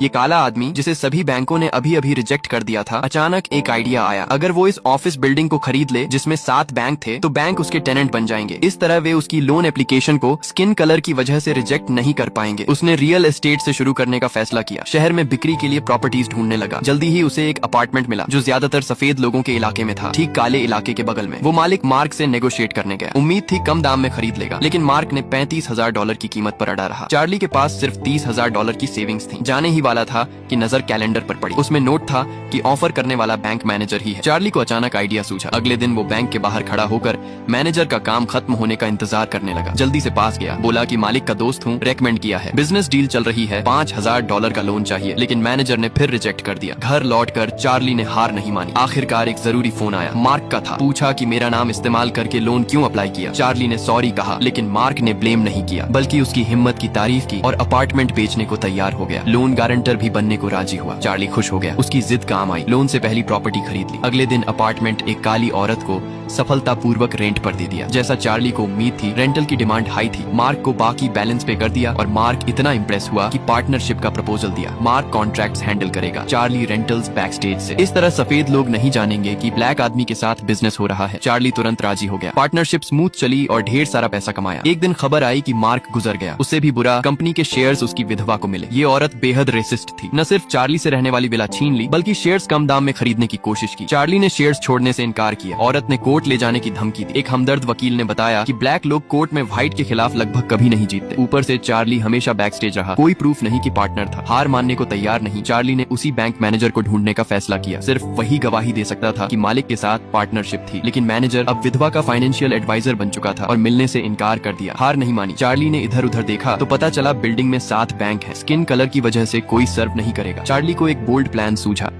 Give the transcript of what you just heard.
ये काला आदमी, जिसे सभी बैंकों ने अभी अभी रिजेक्ट कर दिया था, अचानक एक आइडिया आया। अगर वो इस ऑफिस बिल्डिंग को खरीद ले जिसमें 7 बैंक थे, तो बैंक उसके टेनेंट बन जाएंगे। इस तरह वे उसकी लोन एप्लीकेशन को स्किन कलर की वजह से रिजेक्ट नहीं कर पाएंगे। उसने रियल एस्टेट से शुरू करने का फैसला किया। शहर में बिक्री के लिए प्रॉपर्टीज ढूंढने लगा। जल्दी ही उसे एक अपार्टमेंट मिला जो ज्यादातर सफेद लोगों के इलाके में था, ठीक काले इलाके के बगल में। वो मालिक मार्क से नेगोशिएट करने गया। उम्मीद थी कम दाम में खरीद लेगा, लेकिन मार्क ने $35,000 की कीमत पर अड़ा रहा। चार्ली के पास सिर्फ $30,000 की सेविंग्स थी। जाने ही वाला था कि नजर कैलेंडर पर पड़ी। उसमें नोट था कि ऑफर करने वाला बैंक मैनेजर ही है। चार्ली को अचानक आइडिया सूझा। अगले दिन वो बैंक के बाहर खड़ा होकर मैनेजर का काम खत्म होने का इंतजार करने लगा। जल्दी से पास गया, बोला कि मालिक का दोस्त हूँ, रेकमेंड किया है, बिजनेस डील चल रही है, $5,000 का लोन चाहिए। लेकिन मैनेजर ने फिर रिजेक्ट कर दिया। घर लौटकर चार्ली ने हार नहीं मानी। आखिरकार एक जरूरी फोन आया। मार्क का था। पूछा कि मेरा नाम इस्तेमाल करके लोन क्यों अप्लाई किया। चार्ली ने सॉरी कहा, लेकिन मार्क ने ब्लेम नहीं किया, बल्कि उसकी हिम्मत की तारीफ की और अपार्टमेंट बेचने को तैयार हो गया। लोन गारंटर भी बनने को राजी हुआ। चार्ली खुश हो गया। उसकी जिद काम आई। लोन से पहली प्रॉपर्टी खरीद ली। अगले दिन अपार्टमेंट एक काली औरत को सफलतापूर्वक रेंट पर दे दिया। जैसा चार्ली को उम्मीद थी, रेंटल की डिमांड हाई थी। मार्क को बाकी बैलेंस पे कर दिया और मार्क इतना इम्प्रेस हुआ कि पार्टनरशिप का प्रपोजल दिया। मार्क कॉन्ट्रैक्ट्स हैंडल करेगा, चार्ली रेंटल्स बैक स्टेज से। इस तरह सफेद लोग नहीं जानेंगे कि ब्लैक आदमी के साथ बिजनेस हो रहा है। चार्ली तुरंत राजी हो गया। पार्टनरशिप स्मूथ चली और ढेर सारा पैसा कमाया। एक दिन खबर आई कि मार्क गुजर गया। उससे भी बुरा, कंपनी के शेयर्स उसकी विधवा को मिले। ये औरत बेहद रेसिस्ट थी। न सिर्फ चार्ली से रहने वाली विला छीन ली, बल्कि शेयर्स कम दाम में खरीदने की कोशिश की। चार्ली ने शेयर्स छोड़ने से इनकार किया। औरत ने कोर्ट ले जाने की धमकी दी। एक हमदर्द वकील ने बताया कि ब्लैक लोग कोर्ट में व्हाइट के खिलाफ लगभग कभी नहीं जीतते। ऊपर से चार्ली हमेशा बैक स्टेज रहा। कोई प्रूफ नहीं कि पार्टनर था। हार मानने को तैयार नहीं, चार्ली ने उसी बैंक मैनेजर को ढूंढने का फैसला किया। सिर्फ वही गवाही दे सकता था कि मालिक के साथ पार्टनरशिप थी। लेकिन मैनेजर अब विधवा का फाइनेंशियल एडवाइजर बन चुका था और मिलने से इनकार कर दिया। हार नहीं मानी। चार्ली ने इधर उधर देखा तो पता चला बिल्डिंग में 7 बैंक हैं। स्किन कलर की वजह से कोई सर्व नहीं करेगा। चार्ली को एक बोल्ड प्लान सूझा।